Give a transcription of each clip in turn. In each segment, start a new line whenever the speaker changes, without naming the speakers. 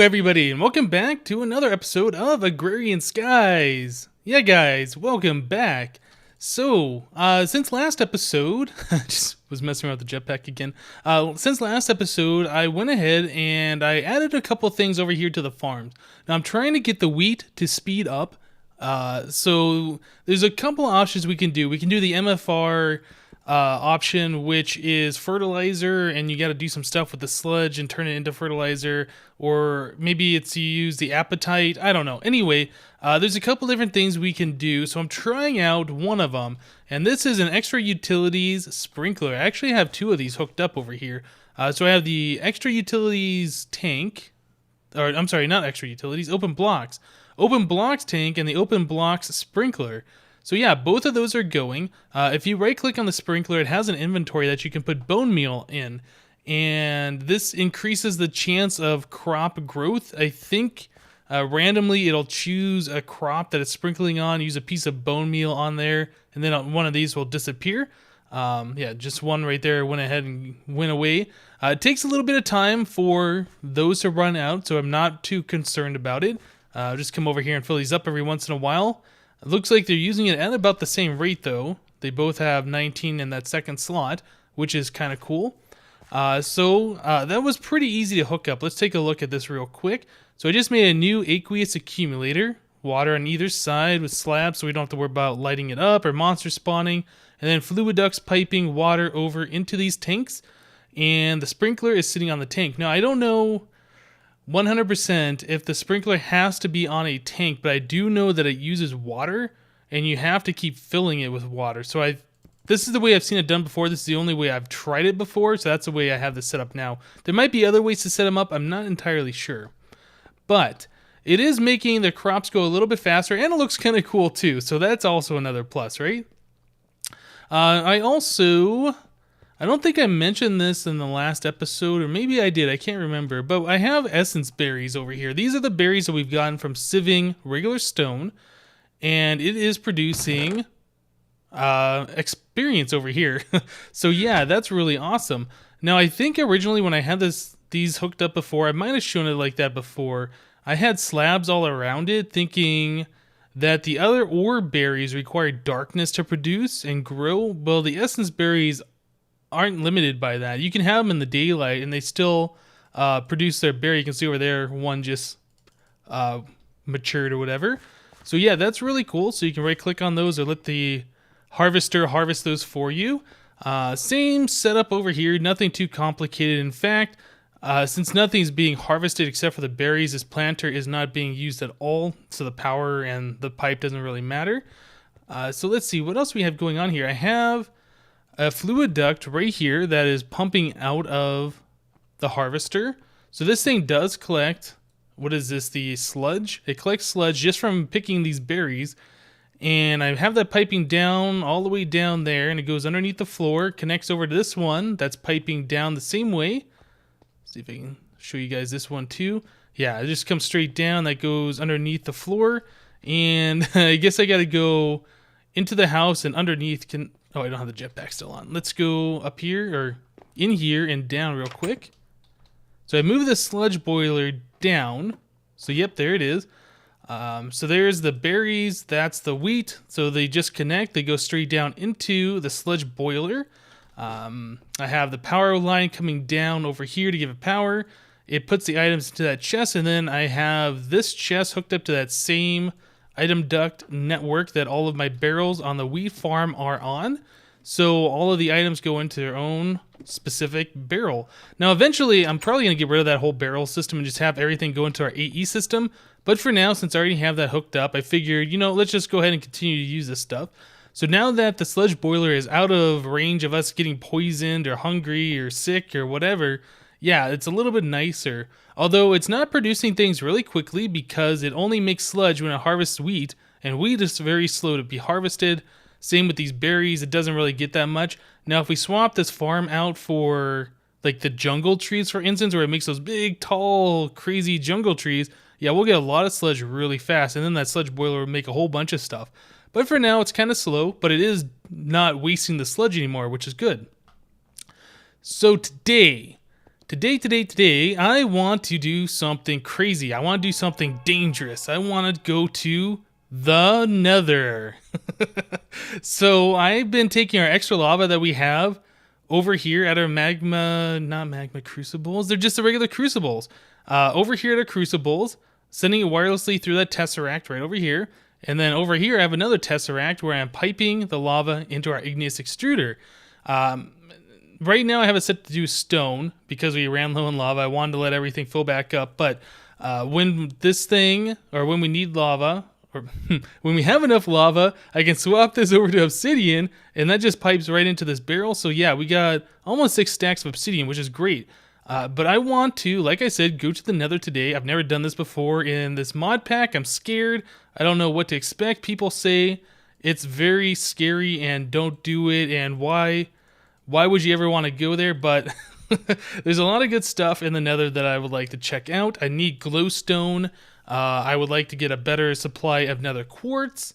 Everybody, and welcome back to another episode of Agrarian Skies. Yeah, guys, welcome back. So, since last episode, just was messing around with the jetpack again. Since last episode, I went ahead and I added a couple things over here to the farms. Now, I'm trying to get the wheat to speed up. So there's a couple options we can do. We can do the MFR option, which is fertilizer, and you got to do some stuff with the sludge and turn it into fertilizer, or maybe it's you use the appetite. I don't know. Anyway, there's a couple different things we can do, so I'm trying out one of them, and this is an extra utilities sprinkler. I actually have two of these hooked up over here. So I have the extra utilities tank, or I'm sorry, not extra utilities, open blocks tank, and the open blocks sprinkler. So yeah, both of those are going. If you right click on the sprinkler, it has an inventory that you can put bone meal in, and this increases the chance of crop growth. I think randomly it'll choose a crop that it's sprinkling on, use a piece of bone meal on there, and then one of these will disappear. Yeah, just one right there went ahead and went away. It takes a little bit of time for those to run out, so I'm not too concerned about it. I'll just come over here and fill these up every once in a while. It looks like they're using it at about the same rate, though. They both have 19 in that second slot, which is kind of cool. So that was pretty easy to hook up. Let's take a look at this real quick. So I just made a new aqueous accumulator, water on either side with slabs, so we don't have to worry about lighting it up or monster spawning. And then fluid ducts piping water over into these tanks, and the sprinkler is sitting on the tank. Now, I don't know 100% if the sprinkler has to be on a tank, but I do know that it uses water, and you have to keep filling it with water. So this is the way I've seen it done before. This is the only way I've tried it before, so that's the way I have this set up now. There might be other ways to set them up. I'm not entirely sure. But it is making the crops go a little bit faster, and it looks kind of cool too. So that's also another plus, right? I don't think I mentioned this in the last episode, or maybe I did, I can't remember, but I have essence berries over here. These are the berries that we've gotten from sieving regular stone, and it is producing experience over here. So yeah, that's really awesome. Now, I think originally when I had these hooked up before, I might have shown it like that before. I had slabs all around it, thinking that the other ore berries require darkness to produce and grow. Well, the essence berries aren't limited by that. You can have them in the daylight and they still produce their berry. You can see over there, one just matured or whatever. So yeah, that's really cool. So you can right click on those or let the harvester harvest those for you. Same setup over here, nothing too complicated. In fact, since nothing's being harvested except for the berries, this planter is not being used at all, so the power and the pipe doesn't really matter. So let's see, what else we have going on here. I have a fluid duct right here that is pumping out of the harvester. So this thing does collect, what is this, the sludge? It collects sludge just from picking these berries. And I have that piping down all the way down there, and it goes underneath the floor, connects over to this one that's piping down the same way. Let's see if I can show you guys this one too. Yeah, it just comes straight down, that goes underneath the floor. And I guess I gotta go into the house and underneath oh, I don't have the jetpack still on. Let's go up here, or in here and down real quick. So I move the sludge boiler down. So yep, there it is. So there's the berries, that's the wheat. So they just connect, they go straight down into the sludge boiler. I have the power line coming down over here to give it power. It puts the items into that chest, and then I have this chest hooked up to that same item duct network that all of my barrels on the wheat farm are on. So all of the items go into their own specific barrel. Now eventually I'm probably going to get rid of that whole barrel system and just have everything go into our AE system. But for now, since I already have that hooked up, I figured, let's just go ahead and continue to use this stuff. So now that the sludge boiler is out of range of us getting poisoned or hungry or sick or whatever, yeah, it's a little bit nicer. Although it's not producing things really quickly because it only makes sludge when it harvests wheat, and wheat is very slow to be harvested. Same with these berries, it doesn't really get that much. Now if we swap this farm out for like the jungle trees, for instance, where it makes those big, tall, crazy jungle trees, yeah, we'll get a lot of sludge really fast, and then that sludge boiler will make a whole bunch of stuff. But for now, it's kind of slow, but it is not wasting the sludge anymore, which is good. So today Today, I want to do something crazy. I want to do something dangerous. I want to go to the Nether. So I've been taking our extra lava that we have over here at our not magma crucibles. They're just the regular crucibles. Over here at our crucibles, sending it wirelessly through that tesseract right over here. And then over here, I have another tesseract where I'm piping the lava into our igneous extruder. Right now I have it set to do stone because we ran low on lava. I wanted to let everything fill back up, but when we need lava, or when we have enough lava, I can swap this over to obsidian, and that just pipes right into this barrel. So yeah, we got almost 6 stacks of obsidian, which is great. But I want to, like I said, go to the Nether today. I've never done this before in this mod pack. I'm scared. I don't know what to expect. People say it's very scary and don't do it, and why would you ever want to go there? But there's a lot of good stuff in the Nether that I would like to check out. I need glowstone. I would like to get a better supply of Nether quartz.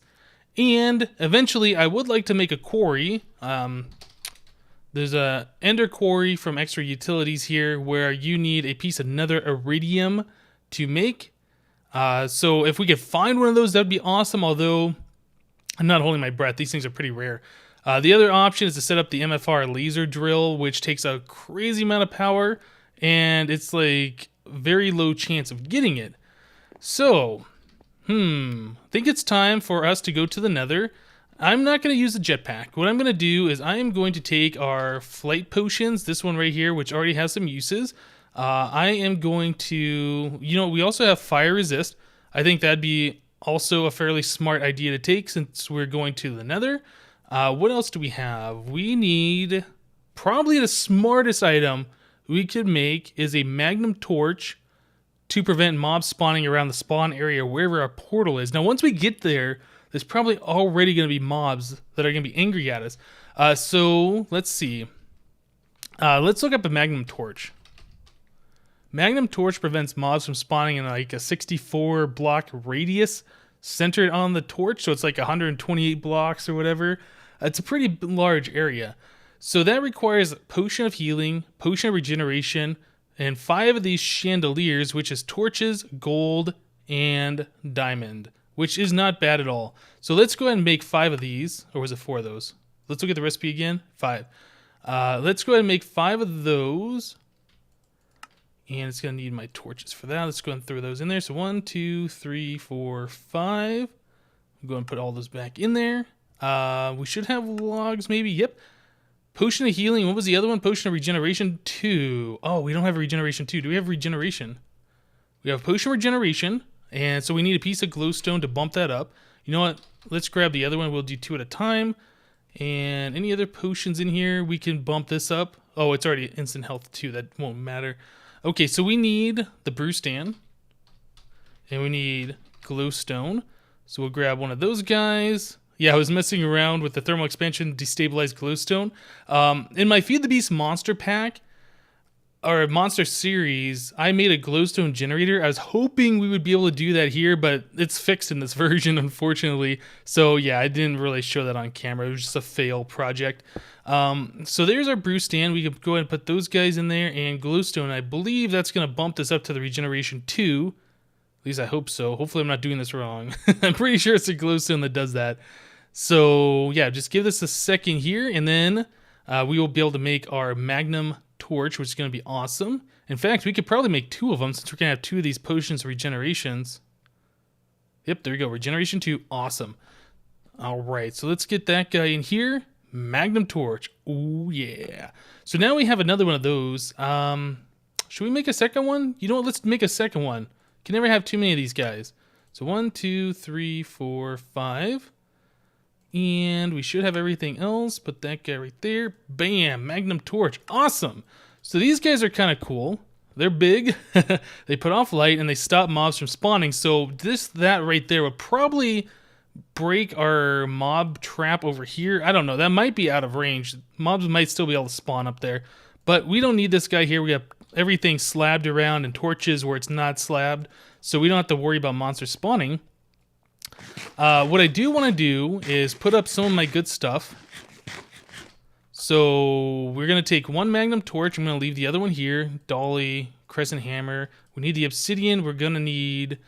And eventually I would like to make a quarry. There's a ender quarry from extra utilities here where you need a piece of Nether iridium to make. So if we could find one of those, that'd be awesome. Although I'm not holding my breath. These things are pretty rare. The other option is to set up the MFR laser drill, which takes a crazy amount of power, and it's like very low chance of getting it. So, I think it's time for us to go to the Nether. I'm not going to use the jetpack. What I'm going to do is I am going to take our flight potions, this one right here, which already has some uses. I am going to, we also have fire resist. I think that'd be also a fairly smart idea to take since we're going to the Nether. What else do we have? We need, probably the smartest item we could make is a magnum torch to prevent mobs spawning around the spawn area wherever our portal is. Now, once we get there, there's probably already going to be mobs that are going to be angry at us. So let's see. Let's look up a magnum torch. Magnum torch prevents mobs from spawning in like a 64 block radius centered on the torch. So it's like 128 blocks or whatever. It's a pretty large area. So that requires potion of healing, potion of regeneration, and 5 of these chandeliers, which is torches, gold, and diamond, which is not bad at all. So let's go ahead and make 5 of these. Or was it 4 of those? Let's look at the recipe again. 5. Let's go ahead and make 5 of those. And it's going to need my torches for that. Let's go ahead and throw those in there. So 1, 2, 3, 4, 5. I'm going to put all those back in there. We should have logs maybe. Yep. Potion of healing. What was the other one? Potion of regeneration 2. Oh, we don't have regeneration 2. Do we have regeneration? We have potion of regeneration. And so we need a piece of glowstone to bump that up. You know what? Let's grab the other one. We'll do 2 at a time. And any other potions in here, we can bump this up. Oh, it's already instant health 2. That won't matter. Okay, so we need the brew stand. And we need glowstone. So we'll grab one of those guys. Yeah, I was messing around with the thermal expansion destabilized glowstone. In my Feed the Beast monster pack, or monster series, I made a glowstone generator. I was hoping we would be able to do that here, but it's fixed in this version, unfortunately. So yeah, I didn't really show that on camera. It was just a fail project. So there's our brew stand. We could go ahead and put those guys in there, and glowstone. I believe that's going to bump this up to the regeneration 2. At least I hope so. Hopefully I'm not doing this wrong. I'm pretty sure it's a glowstone that does that. So yeah, just give this a second here, and then we will be able to make our magnum torch, which is going to be awesome. In fact, we could probably make 2 of them since we're going to have 2 of these potions of regenerations. Yep, there we go. Regeneration 2. Awesome. All right, so let's get that guy in here. Magnum torch. Ooh, yeah. So now we have another one of those. Should we make a second one? You know what? Let's make a second one. Can never have too many of these guys. So 1, 2, 3, 4, 5. And we should have everything else. Put that guy right there. Bam! Magnum torch. Awesome! So these guys are kind of cool. They're big. They put off light and they stop mobs from spawning. So that right there would probably break our mob trap over here. I don't know. That might be out of range. Mobs might still be able to spawn up there. But we don't need this guy here. We have everything slabbed around and torches where it's not slabbed. So we don't have to worry about monsters spawning. What I do want to do is put up some of my good stuff. So we're going to take one magnum torch. I'm going to leave the other one here. Dolly, crescent hammer. We need the obsidian. We're going to need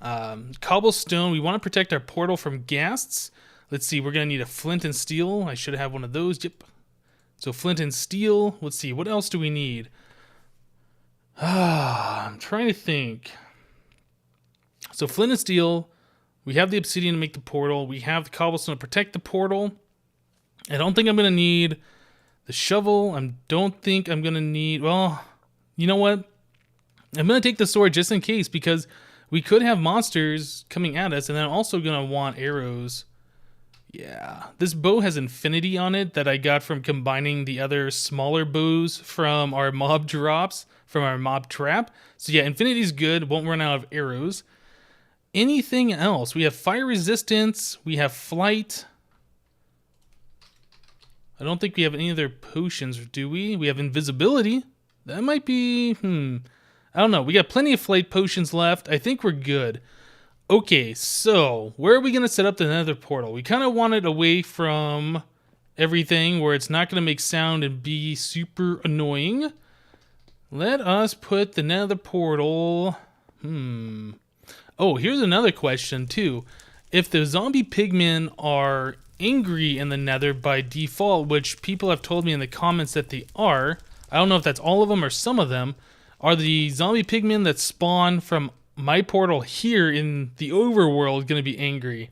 cobblestone. We want to protect our portal from ghasts. Let's see. We're going to need a flint and steel. I should have one of those. Yep. So flint and steel. Let's see. What else do we need? I'm trying to think. So flint and steel. We have the obsidian to make the portal. We have the cobblestone to protect the portal. I don't think I'm going to need the shovel. I don't think I'm going to need... Well, you know what? I'm going to take the sword just in case, because we could have monsters coming at us, and then I'm also going to want arrows. Yeah. This bow has infinity on it that I got from combining the other smaller bows from our mob drops, from our mob trap. So yeah, infinity's good. Won't run out of arrows. Anything else? We have fire resistance. We have flight. I don't think we have any other potions, do we? We have invisibility. That might be... I don't know. We got plenty of flight potions left. I think we're good. Okay, so where are we going to set up the nether portal? We kind of want it away from everything where it's not going to make sound and be super annoying. Let us put the nether portal... Oh, here's another question, too. If the zombie pigmen are angry in the nether by default, which people have told me in the comments that they are, I don't know if that's all of them or some of them, are the zombie pigmen that spawn from my portal here in the overworld going to be angry?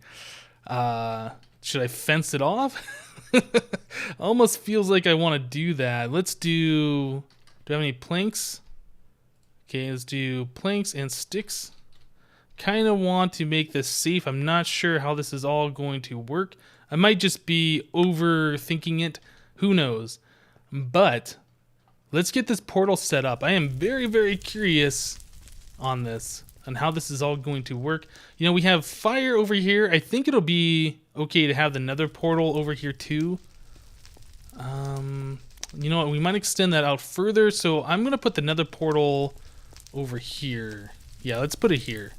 Should I fence it off? Almost feels like I want to do that. Let's do... Do I have any planks? Okay, let's do planks and sticks. Kind of want to make this safe. I'm not sure how this is all going to work. I might just be overthinking it. Who knows? But let's get this portal set up. I am very, very curious on this, on how this is all going to work. You know, we have fire over here. I think it'll be okay to have the nether portal over here too. You know what? We might extend that out further. So I'm going to put the nether portal over here. Yeah, let's put it here.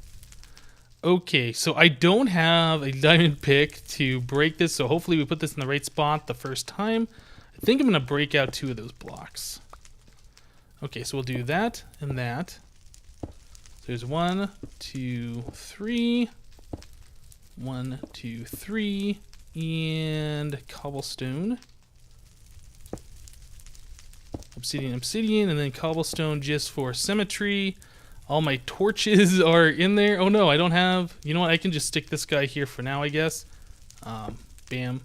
Okay, so I don't have a diamond pick to break this, so hopefully we put this in the right spot the first time. I think I'm going to break out 2 of those blocks. Okay, so we'll do that and that. There's 1, 2, 3. 1, 2, 3. And cobblestone. Obsidian, obsidian, and then cobblestone just for symmetry. All my torches are in there. Oh no, I don't have... You know what? I can just stick this guy here for now, I guess. Bam.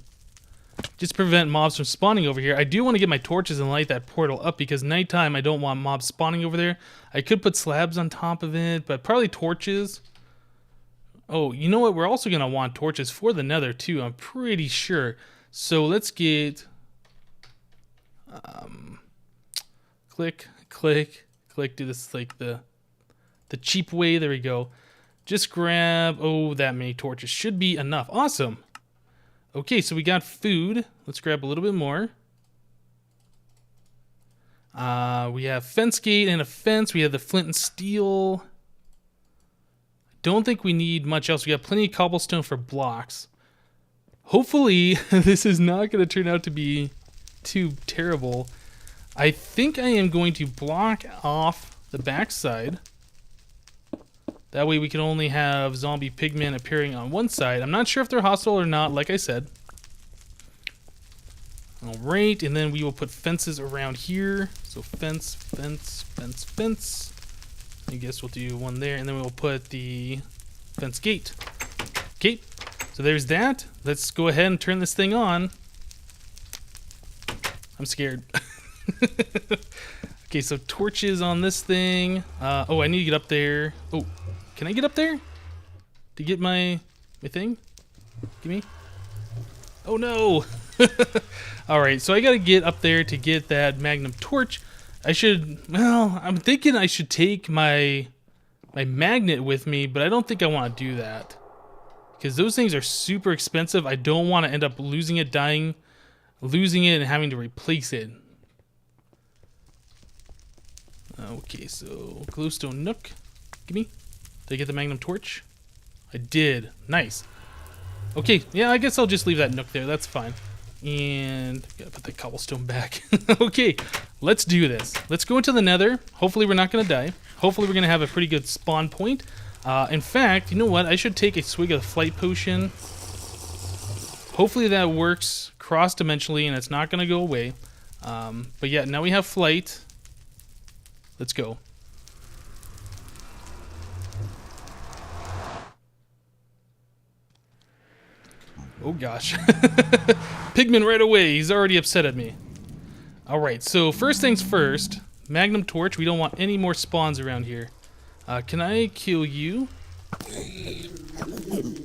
Just prevent mobs from spawning over here. I do want to get my torches and light that portal up because nighttime I don't want mobs spawning over there. I could put slabs on top of it, but probably torches. Oh, you know what? We're also going to want torches for the nether too, I'm pretty sure. So let's get... click, click, click. Do this like the cheap way. There we go. Just grab, oh, that many torches should be enough. Awesome. Okay, so we got food. Let's grab a little bit more. We have fence gate and a fence. We have the flint and steel. Don't think we need much else. We got plenty of cobblestone for blocks. Hopefully this is not going to turn out to be too terrible. I think I am going to block off the backside. That way we can only have zombie pigmen appearing on one side. I'm not sure if they're hostile or not, like I said. Alright, and then we will put fences around here. So fence, fence, fence, fence. I guess we'll do one there, and then we'll put the fence gate. Okay, so there's that. Let's go ahead and turn this thing on. I'm scared. Okay, so torches on this thing. Oh, I need to get up there. Oh. Can I get up there to get my thing? Give me. Oh no! Alright, so I gotta get up there to get that magnum torch. I should, well, I'm thinking I should take my magnet with me, but I don't think I want to do that. Because those things are super expensive. I don't want to end up losing it, dying, losing it, and having to replace it. Okay, so glowstone nook. Give me. Did I get the magnum torch? I did. Nice. Okay, yeah, I guess I'll just leave that nook there. That's fine. And gotta put put the cobblestone back. Okay, let's do this. Let's go into the nether. Hopefully we're not going to die. Hopefully we're going to have a pretty good spawn point. In fact, you know what? I should take a swig of the flight potion. Hopefully that works cross-dimensionally and it's not going to go away. But yeah, now we have flight. Let's go. Oh gosh. Pigman right away. He's already upset at me. Alright, so first things first. Magnum torch. We don't want any more spawns around here. Can I kill you? Okay,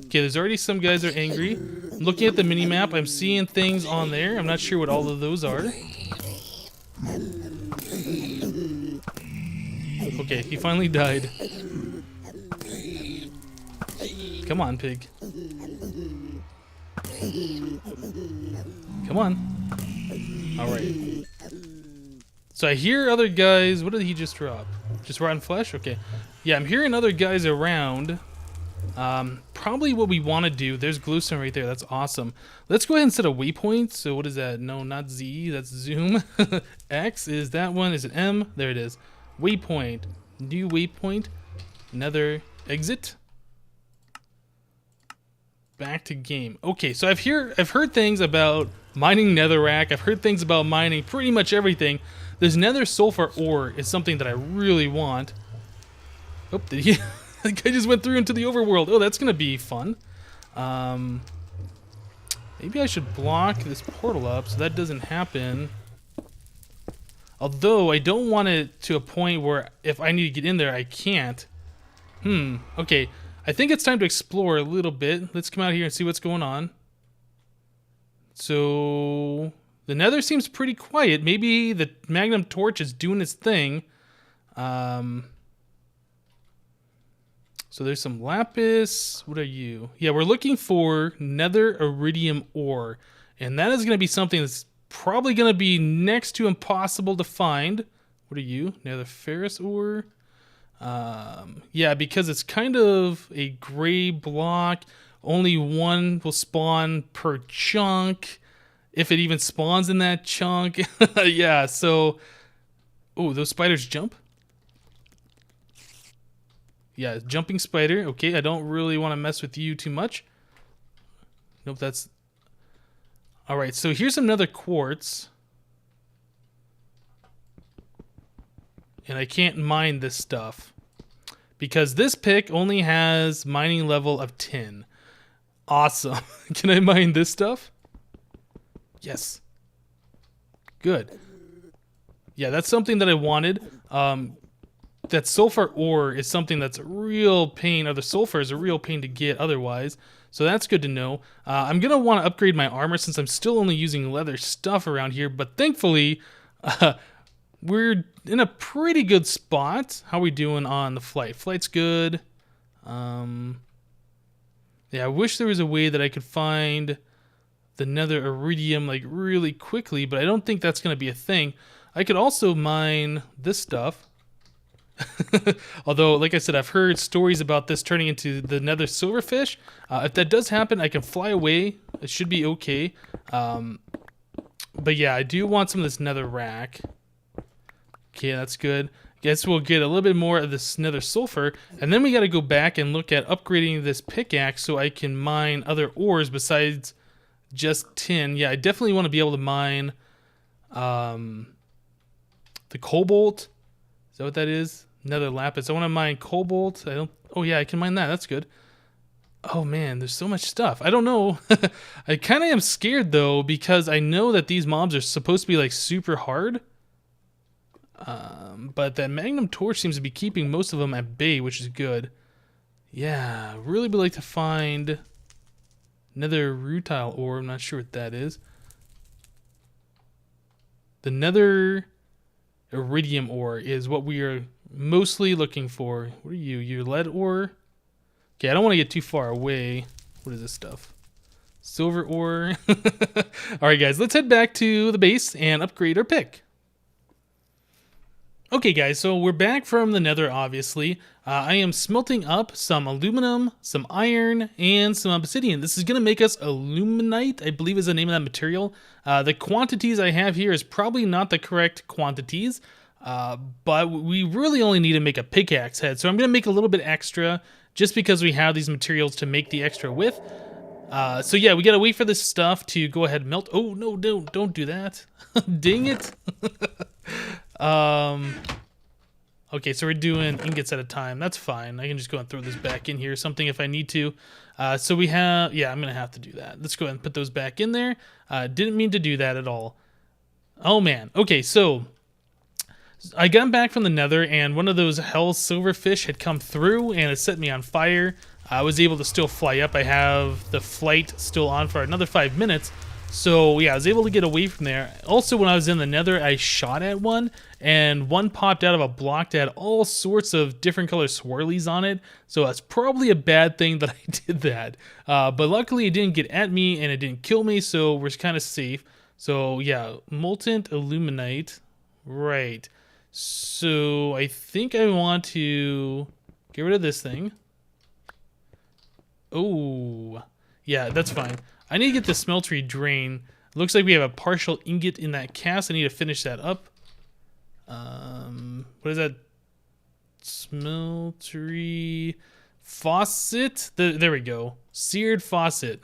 there's already some guys that are angry. I'm looking at the mini-map. I'm seeing things on there. I'm not sure what all of those are. Okay, he finally died. Come on, pig. Come on. Alright. So I hear other guys. What did he just drop? Just rotten flesh? Okay. Yeah, I'm hearing other guys around. Probably what we want to do. There's glowstone right there. That's awesome. Let's go ahead and set a waypoint. So what is that? No, not Z. That's zoom. X is that one. Is it M? There it is. Waypoint. New waypoint. Nether exit. Back to game. Okay, so I've heard things about mining netherrack. I've heard things about mining pretty much everything. This nether sulfur ore is something that I really want. Oh, did he? The guy just went through into the overworld. Oh, that's gonna be fun. Maybe I should block this portal up so that doesn't happen. Although I don't want it to a point where if I need to get in there, I can't. Okay. I think it's time to explore a little bit. Let's come out here and see what's going on. So the nether seems pretty quiet. Maybe the magnum torch is doing its thing. So there's some lapis. What are you? Yeah, we're looking for nether iridium ore. And that is going to be something that's probably going to be next to impossible to find. What are you? Nether ferrous ore. Yeah, because it's kind of a gray block. Only one will spawn per chunk, if it even spawns in that chunk. Yeah, so... Oh, those spiders jump? Yeah, jumping spider. Okay, I don't really want to mess with you too much. Nope, that's... Alright, so here's another quartz. And I can't mine this stuff because this pick only has mining level of 10. Awesome. Can I mine this stuff? Yes. Good. Yeah, that's something that I wanted. That sulfur ore is something that's a real pain, or the sulfur is a real pain to get otherwise. So that's good to know. I'm going to want to upgrade my armor since I'm still only using leather stuff around here. But thankfully... we're in a pretty good spot. How are we doing on the flight? Flight's good. Yeah, I wish there was a way that I could find the nether iridium like really quickly, but I don't think that's going to be a thing. I could also mine this stuff. Although, like I said, I've heard stories about this turning into the nether silverfish. If that does happen, I can fly away. It should be okay. But yeah, I do want some of this nether rack. Okay, that's good. Guess we'll get a little bit more of this nether sulfur, and then we got to go back and look at upgrading this pickaxe so I can mine other ores besides just tin. Yeah, I definitely want to be able to mine the cobalt. Is that what that is? Nether lapis. I want to mine cobalt. I don't. Oh yeah, I can mine that. That's good. Oh man, there's so much stuff. I don't know. I kind of am scared though because I know that these mobs are supposed to be like super hard. But that magnum torch seems to be keeping most of them at bay, which is good. Yeah, really would like to find nether rutile ore. I'm not sure what that is. The nether iridium ore is what we are mostly looking for. What are you? Your lead ore? Okay, I don't want to get too far away. What is this stuff? Silver ore. Alright guys, let's head back to the base and upgrade our pick. Okay, guys, so we're back from the Nether, obviously. I am smelting up some aluminum, some iron, and some obsidian. This is going to make us aluminite, I believe is the name of that material. The quantities I have here is probably not the correct quantities, but we really only need to make a pickaxe head. So I'm going to make a little bit extra just because we have these materials to make the extra with. So yeah, we got to wait for this stuff to go ahead and melt. Oh, no, don't do that. Dang it. Okay, so we're doing ingots at a time. That's fine. I can just go and throw this back in here or something if I need to. So we have, yeah, I'm going to have to do that. Let's go ahead and put those back in there. Didn't mean to do that at all. Oh, man. Okay, so I got back from the Nether, and one of those hell silverfish had come through, and it set me on fire. I was able to still fly up. I have the flight still on for another 5 minutes. So yeah, I was able to get away from there. Also, when I was in the Nether, I shot at one, and one popped out of a block that had all sorts of different color swirlies on it. So that's probably a bad thing that I did that. But luckily, it didn't get at me, and it didn't kill me, so we're kind of safe. So yeah, molten aluminite. Right. So I think I want to get rid of this thing. Oh, yeah, that's fine. I need to get the smeltery drain. Looks like we have a partial ingot in that cast. I need to finish that up. What is that? Smeltery faucet? There we go. Seared faucet.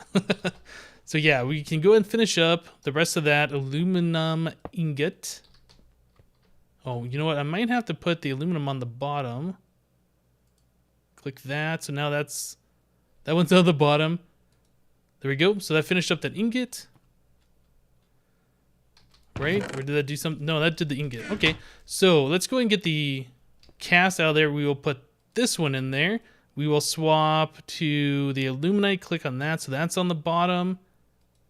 So yeah, we can go ahead and finish up the rest of that aluminum ingot. Oh, you know what? I might have to put the aluminum on the bottom. Click that. So now that one's on the bottom. There we go. So that finished up that ingot. Right? Or did that do something? No, that did the ingot. Okay. So let's go ahead and get the cast out of there. We will put this one in there. We will swap to the aluminite. Click on that. So that's on the bottom.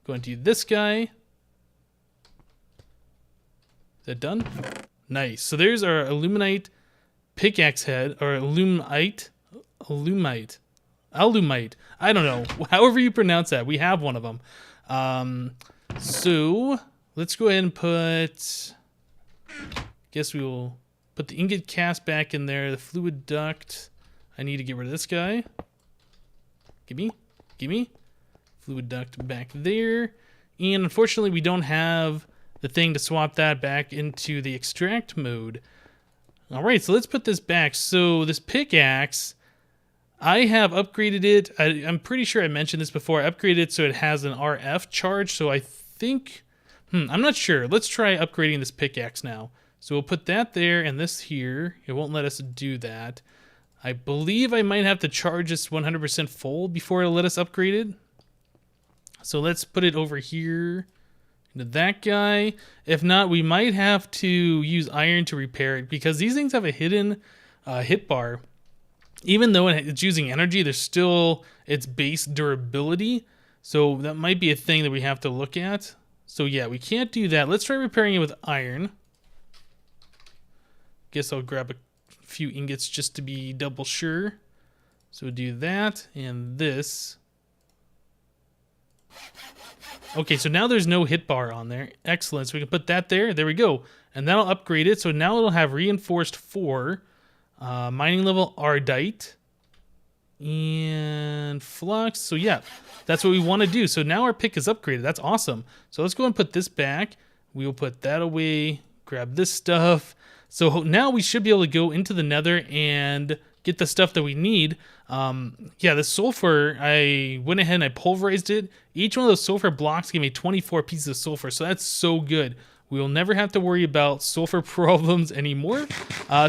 Go and do this guy. Is that done? Nice. So there's our aluminite pickaxe head, or alumite. Alumite. I don't know. However you pronounce that. We have one of them. So let's go ahead and put... Guess we will put the ingot cast back in there. The fluid duct. I need to get rid of this guy. Gimme. Fluid duct back there. And unfortunately, we don't have the thing to swap that back into the extract mode. All right, so let's put this back. So this pickaxe... I have upgraded it. I'm pretty sure I mentioned this before. I upgraded it so it has an RF charge. So I think... I'm not sure. Let's try upgrading this pickaxe now. So we'll put that there and this here. It won't let us do that. I believe I might have to charge this 100% full before it'll let us upgrade it. So let's put it over here into that guy. If not, we might have to use iron to repair it because these things have a hidden hit bar. Even though it's using energy, there's still its base durability. So that might be a thing that we have to look at. So yeah, we can't do that. Let's try repairing it with iron. Guess I'll grab a few ingots just to be double sure. So we'll do that and this. Okay, so now there's no hit bar on there. Excellent. So we can put that there. There we go. And that'll upgrade it. So now it'll have reinforced 4. Mining level Ardite and Flux. So yeah, that's what we want to do. So now our pick is upgraded. That's awesome. So let's go and put this back. We will put that away. Grab this stuff. So now we should be able to go into the Nether and get the stuff that we need. Yeah, the sulfur, I went ahead and I pulverized it. Each one of those sulfur blocks gave me 24 pieces of sulfur. So that's so good. We will never have to worry about sulfur problems anymore.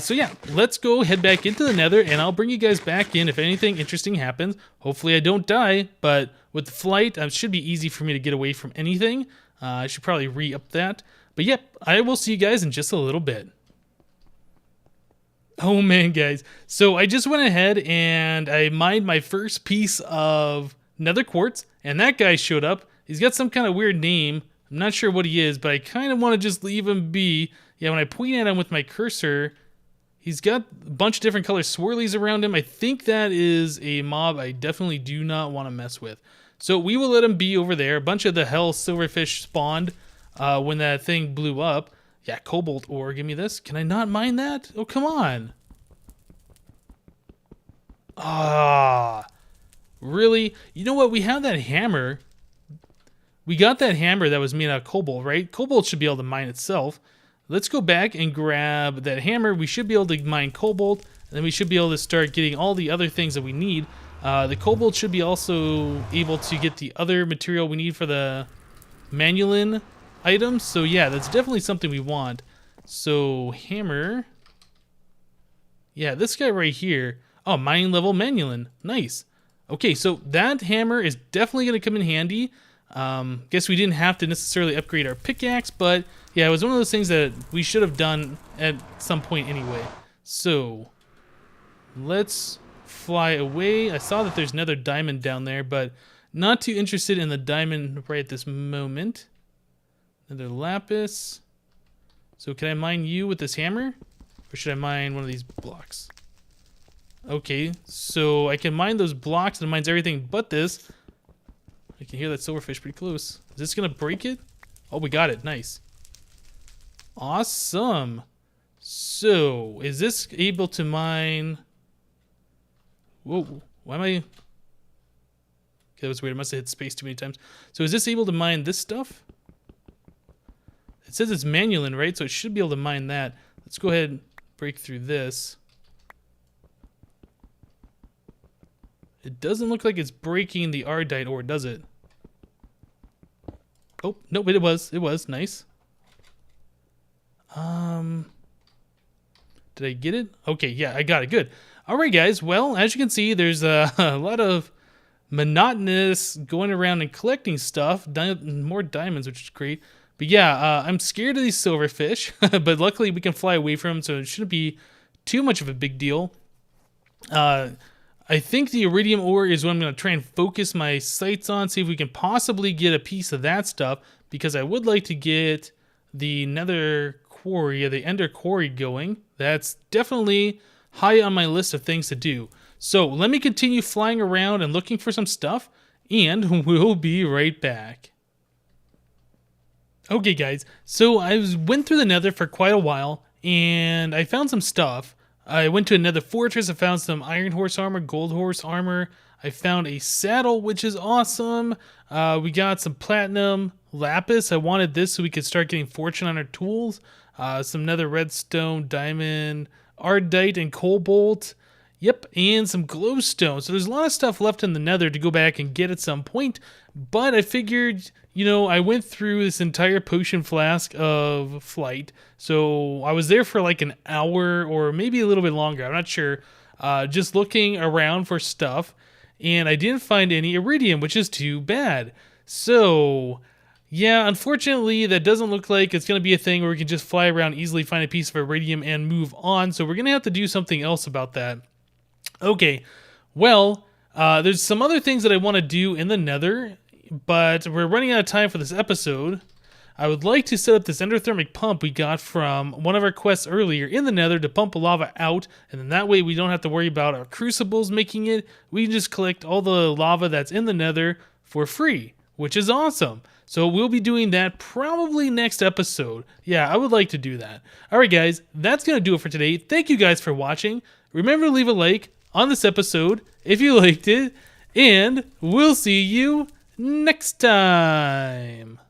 So yeah, let's go head back into the Nether, and I'll bring you guys back in if anything interesting happens. Hopefully I don't die, but with the flight, it should be easy for me to get away from anything. I should probably re-up that. But yep, I will see you guys in just a little bit. Oh man, guys. So I just went ahead and I mined my first piece of nether quartz, and that guy showed up. He's got some kind of weird name. I'm not sure what he is, but I kind of want to just leave him be. Yeah, when I point at him with my cursor, he's got a bunch of different color swirlies around him. I think that is a mob I definitely do not want to mess with. So we will let him be over there. A bunch of the hell silverfish spawned when that thing blew up. Yeah, cobalt ore. Give me this. Can I not mine that? Oh, come on. Ah, really? You know what? We have that hammer. We got that hammer that was made out of cobalt, right? Cobalt should be able to mine itself. Let's go back and grab that hammer. We should be able to mine cobalt, and then we should be able to start getting all the other things that we need. The cobalt should be also able to get the other material we need for the manulin items. So yeah, that's definitely something we want. So hammer. Yeah, this guy right here. Oh, mining level manulin. Nice. Okay, so that hammer is definitely going to come in handy. Guess we didn't have to necessarily upgrade our pickaxe, but yeah, it was one of those things that we should have done at some point anyway. So let's fly away. I saw that there's another diamond down there, but not too interested in the diamond right at this moment. Another lapis. So can I mine you with this hammer? Or should I mine one of these blocks? Okay, so I can mine those blocks and it mines everything but this. I can hear that silverfish pretty close. Is this gonna break it? Oh, we got it. Nice. Awesome. So, is this able to mine... Whoa, why am I... Okay, that was weird. I must have hit space too many times. So is this able to mine this stuff? It says it's manulin, right? So it should be able to mine that. Let's go ahead and break through this. It doesn't look like it's breaking the ardite ore, does it? Oh, no, but it was. It was. Nice. Did I get it? Okay, yeah, I got it. Good. All right, guys. Well, as you can see, there's a lot of monotonous going around and collecting stuff. More diamonds, which is great. But yeah, I'm scared of these silverfish, but luckily we can fly away from them, so it shouldn't be too much of a big deal. I think the iridium ore is what I'm going to try and focus my sights on, see if we can possibly get a piece of that stuff, because I would like to get the nether quarry, or the ender quarry going. That's definitely high on my list of things to do. So let me continue flying around and looking for some stuff, and we'll be right back. Okay guys, so I went through the nether for quite a while, and I found some stuff. I went to another fortress, I found some iron horse armor, gold horse armor, I found a saddle, which is awesome. We got some platinum lapis. I wanted this so we could start getting fortune on our tools. Some nether redstone, diamond, ardite, and cobalt. Yep, and some glowstone. So there's a lot of stuff left in the nether to go back and get at some point. But I figured, you know, I went through this entire potion flask of flight. So I was there for like an hour or maybe a little bit longer. I'm not sure. Just looking around for stuff. And I didn't find any iridium, which is too bad. So... yeah, unfortunately, that doesn't look like it's going to be a thing where we can just fly around, easily find a piece of iridium, and move on. So we're going to have to do something else about that. Okay, well, there's some other things that I want to do in the nether, but we're running out of time for this episode. I would like to set up this endothermic pump we got from one of our quests earlier in the nether to pump lava out, and then that way we don't have to worry about our crucibles making it. We can just collect all the lava that's in the nether for free, which is awesome. So we'll be doing that probably next episode. Yeah, I would like to do that. Alright guys, that's going to do it for today. Thank you guys for watching. Remember to leave a like on this episode if you liked it. And we'll see you next time.